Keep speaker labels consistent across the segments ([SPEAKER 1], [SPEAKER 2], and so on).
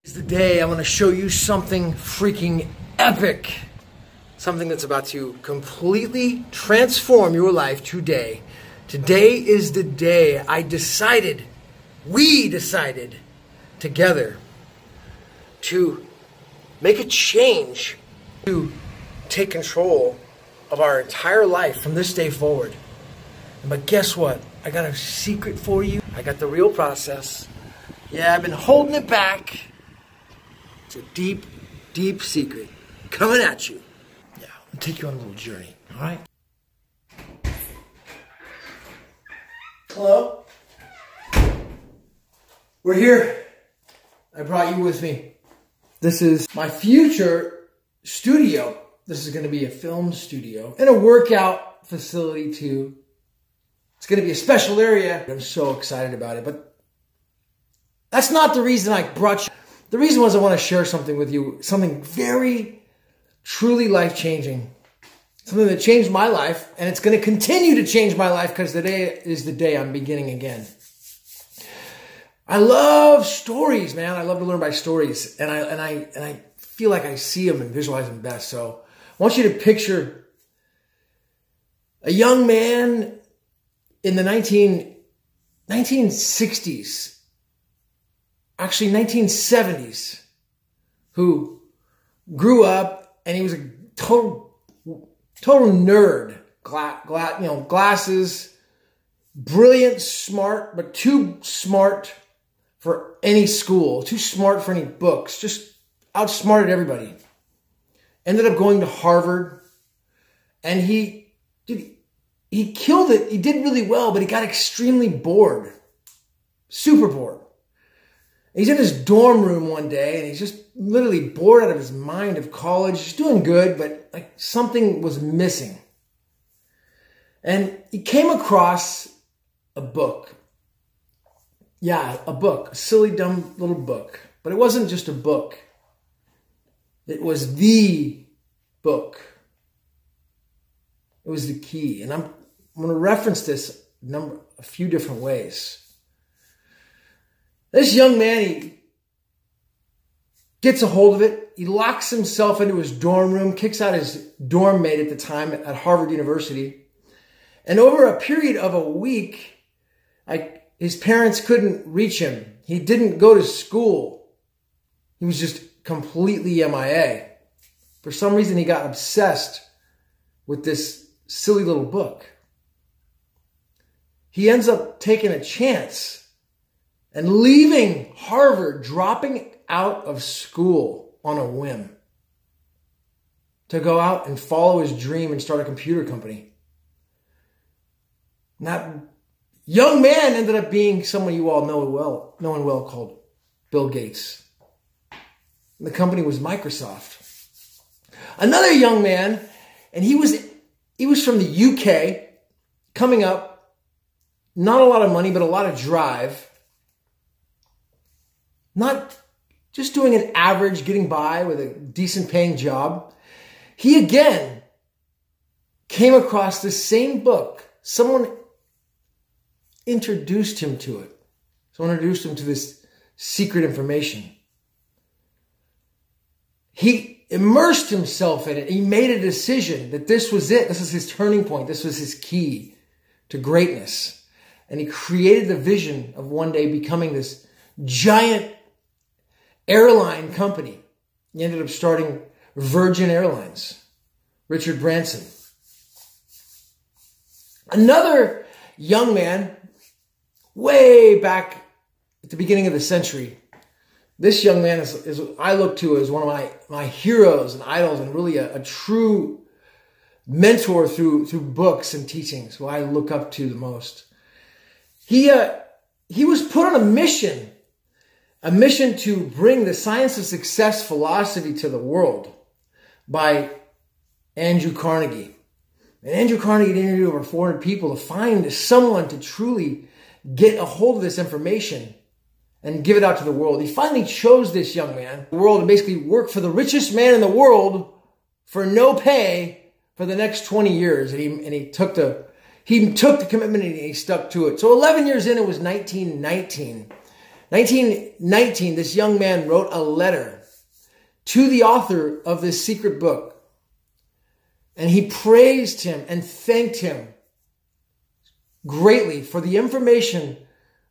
[SPEAKER 1] It's the day I want to show you something freaking epic. Something that's about to completely transform your life today. Today is the day we decided together to make a change, to take control of our entire life from this day forward. But guess what? I got a secret for you. I got the real process. Yeah, I've been holding it back. It's a deep, deep secret coming at you. Yeah, I'll take you on a little journey, all right? Hello? We're here. I brought you with me. This is my future studio. This is going to be a film studio and a workout facility too. It's going to be a special area. I'm so excited about it, but that's not the reason I brought you. The reason was I want to share something with you, something very, truly life-changing. Something that changed my life, and it's going to continue to change my life because today is the day I'm beginning again. I love stories, man. I love to learn by stories, and I feel like I see them and visualize them best. So I want you to picture a young man in the 1960s, actually 1970s, who grew up and he was a total nerd. Glasses, brilliant, smart, but too smart for any school, too smart for any books, just outsmarted everybody. Ended up going to Harvard, and he killed it. He did really well, but he got extremely bored, super bored. He's in his dorm room one day, and he's just literally bored out of his mind of college. He's doing good, but like something was missing. And he came across a book. Yeah, a book. A silly, dumb little book. But it wasn't just a book. It was the book. It was the key. And I'm going to reference this a few different ways. This young man, he gets a hold of it. He locks himself into his dorm room, kicks out his dorm mate at the time at Harvard University. And over a period of a week, his parents couldn't reach him. He didn't go to school. He was just completely MIA. For some reason, he got obsessed with this silly little book. He ends up taking a chance and leaving Harvard, dropping out of school on a whim to go out and follow his dream and start a computer company. That young man ended up being someone you all know well called Bill Gates. And the company was Microsoft. Another young man, and he was from the UK, coming up, not a lot of money, but a lot of drive. Not just doing an average, getting by with a decent paying job. He again came across the same book. Someone introduced him to it. Someone introduced him to this secret information. He immersed himself in it. He made a decision that this was it. This was his turning point. This was his key to greatness. And he created the vision of one day becoming this giant airline company. He ended up starting Virgin Airlines. Richard Branson. Another young man, way back at the beginning of the century. This young man is I look to as one of my heroes and idols, and really a true mentor through books and teachings, who I look up to the most. He was put on a mission to bring the science of success philosophy to the world by Andrew Carnegie. And Andrew Carnegie interviewed over 400 people to find someone to truly get a hold of this information and give it out to the world. He finally chose this young man, the world, and basically work for the richest man in the world for no pay for the next 20 years. And he took the commitment and he stuck to it. So 11 years in, it was 1919. 1919, this young man wrote a letter to the author of this secret book. And he praised him and thanked him greatly for the information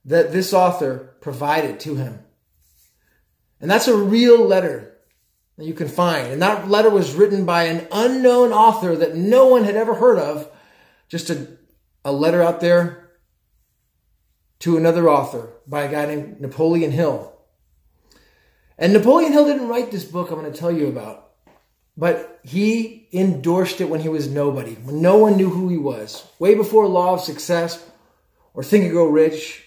[SPEAKER 1] that this author provided to him. And that's a real letter that you can find. And that letter was written by an unknown author that no one had ever heard of. Just a letter out there to another author by a guy named Napoleon Hill. And Napoleon Hill didn't write this book I'm going to tell you about, but he endorsed it when he was nobody, when no one knew who he was, way before Law of Success or Think and Grow Rich,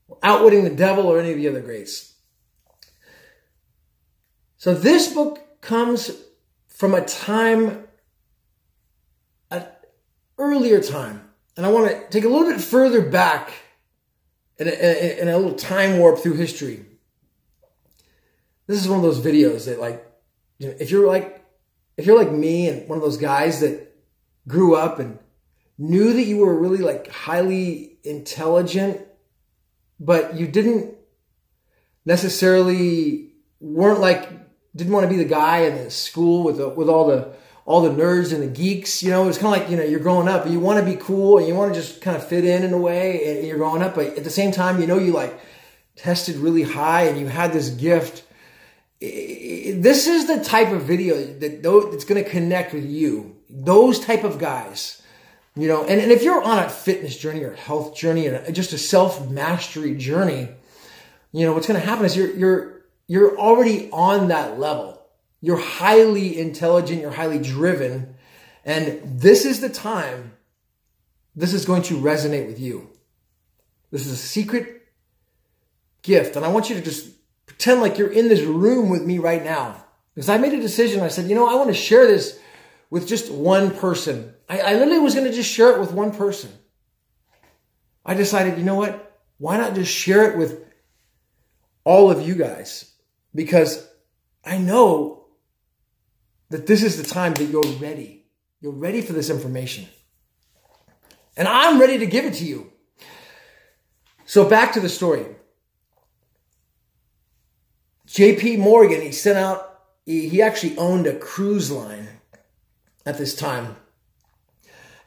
[SPEAKER 1] or Outwitting the Devil or any of the other greats. So this book comes from a time, an earlier time. And I want to take a little bit further back in a little time warp through history. This is one of those videos that, like, you know, if you're like me and one of those guys that grew up and knew that you were really like highly intelligent, but you didn't necessarily didn't want to be the guy in the school with all the nerds and the geeks, you know, it's kind of like, you know, you're growing up and you want to be cool and you want to just kind of fit in a way and you're growing up. But at the same time, you know, you like tested really high and you had this gift. This is the type of video that's going to connect with you. Those type of guys, you know, and if you're on a fitness journey or a health journey and just a self-mastery journey, you know, what's going to happen is you're already on that level. You're highly intelligent, you're highly driven, and this is the time this is going to resonate with you. This is a secret gift, and I want you to just pretend like you're in this room with me right now. Because I made a decision, I said, you know, I want to share this with just one person. I literally was going to just share it with one person. I decided, you know what? Why not just share it with all of you guys? Because I know that this is the time that you're ready. You're ready for this information. And I'm ready to give it to you. So back to the story. JP Morgan, he actually owned a cruise line at this time.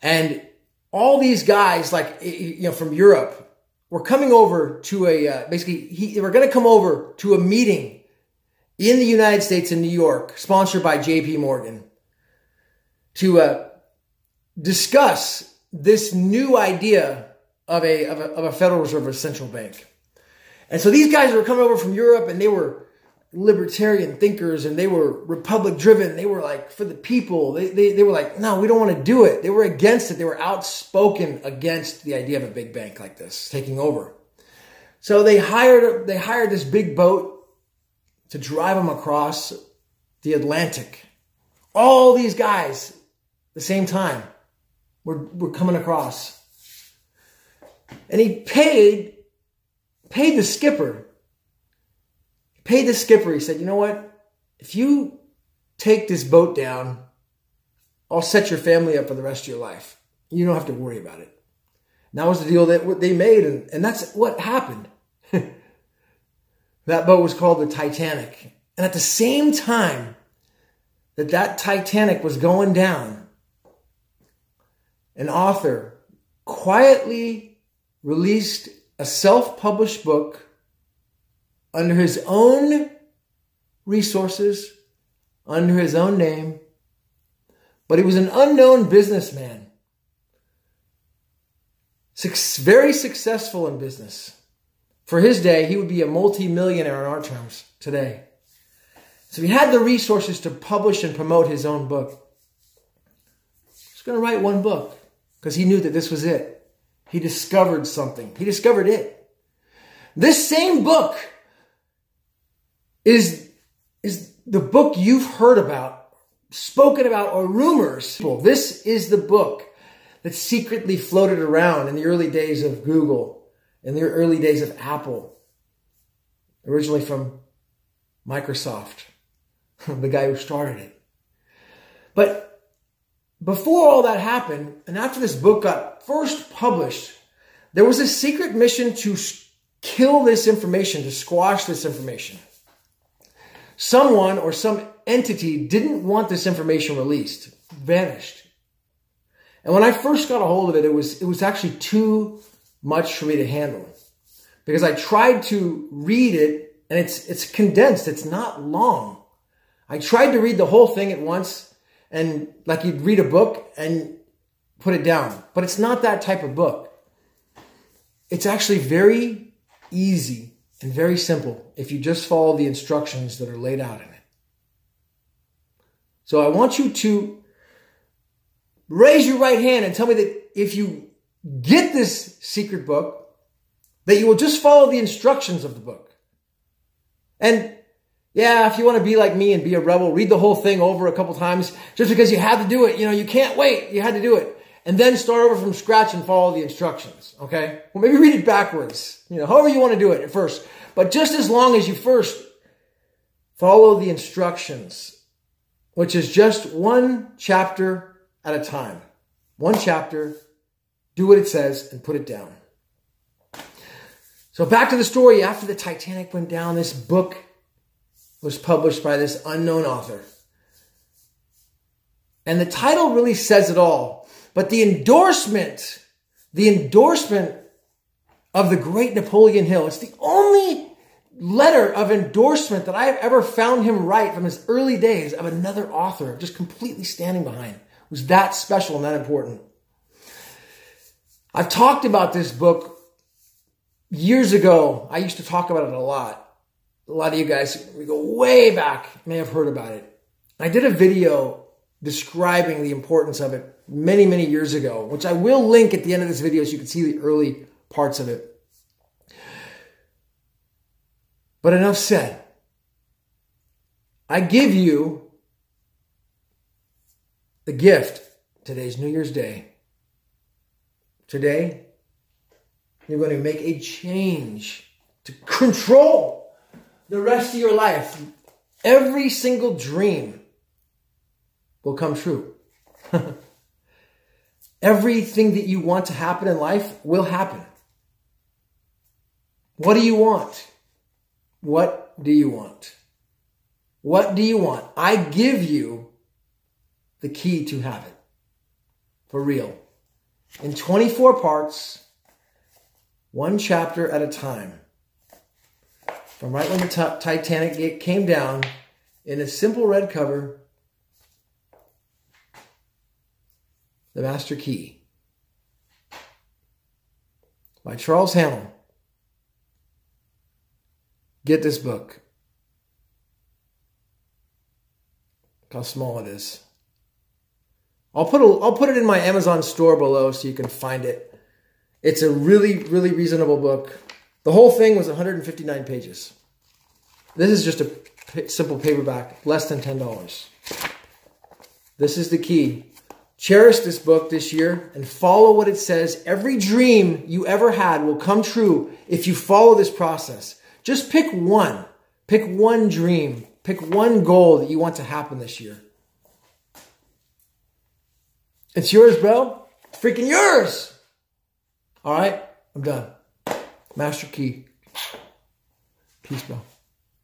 [SPEAKER 1] And all these guys, like, you know, from Europe were coming over to they were going to come over to a meeting in the United States in New York, sponsored by JP Morgan, to discuss this new idea of a Federal Reserve, a central bank. And so these guys were coming over from Europe and they were libertarian thinkers and they were republic driven. They were like for the people. They were like, no, we don't want to do it. They were against it. They were outspoken against the idea of a big bank like this taking over. So they hired this big boat to drive them across the Atlantic. All these guys, at the same time, were coming across. And he paid the skipper. He paid the skipper. He said, you know what? If you take this boat down, I'll set your family up for the rest of your life. You don't have to worry about it. And that was the deal that they made. And that's what happened. That boat was called the Titanic. And at the same time that Titanic was going down, an author quietly released a self-published book under his own resources, under his own name. But he was an unknown businessman. Very successful in business. For his day, he would be a multi-millionaire in our terms today. So he had the resources to publish and promote his own book. He was going to write one book because he knew that this was it. He discovered something. He discovered it. This same book is the book you've heard about, spoken about, or rumors. This is the book that secretly floated around in the early days of Google. In the early days of Apple, originally from Microsoft, the guy who started it. But before all that happened, and after this book got first published, there was a secret mission to kill this information, to squash this information. Someone or some entity didn't want this information released, vanished. And when I first got a hold of it, it was actually too much for me to handle, because I tried to read it and it's condensed. It's not long. I tried to read the whole thing at once, and like you'd read a book and put it down, but it's not that type of book. It's actually very easy and very simple if you just follow the instructions that are laid out in it. So I want you to raise your right hand and tell me that if you get this secret book, that you will just follow the instructions of the book. And yeah, if you want to be like me and be a rebel, read the whole thing over a couple times just because you had to do it. You know, you can't wait. You had to do it. And then start over from scratch and follow the instructions. Okay? Well, maybe read it backwards. You know, however you want to do it at first. But just as long as you first follow the instructions, which is just one chapter at a time. One chapter, do what it says, and put it down. So back to the story. After the Titanic went down, this book was published by this unknown author. And the title really says it all. But the endorsement of the great Napoleon Hill, it's the only letter of endorsement that I've ever found him write from his early days of another author, just completely standing behind. It was that special and that important. I've talked about this book years ago. I used to talk about it a lot. A lot of you guys, we go way back, may have heard about it. I did a video describing the importance of it many, many years ago, which I will link at the end of this video so you can see the early parts of it. But enough said. I give you the gift. Today's New Year's Day. Today, you're going to make a change to control the rest of your life. Every single dream will come true. Everything that you want to happen in life will happen. What do you want? What do you want? What do you want? I give you the key to have it. For real. In 24 parts, one chapter at a time. From right when the Titanic came down, in a simple red cover, The Master Key by Charles Mehl. Get this book. Look how small it is. I'll put it in my Amazon store below so you can find it. It's a really, really reasonable book. The whole thing was 159 pages. This is just a simple paperback, less than $10. This is the key. Cherish this book this year and follow what it says. Every dream you ever had will come true if you follow this process. Just pick one. Pick one dream. Pick one goal that you want to happen this year. It's yours, bro. It's freaking yours. All right, I'm done. Master Key. Peace, bro.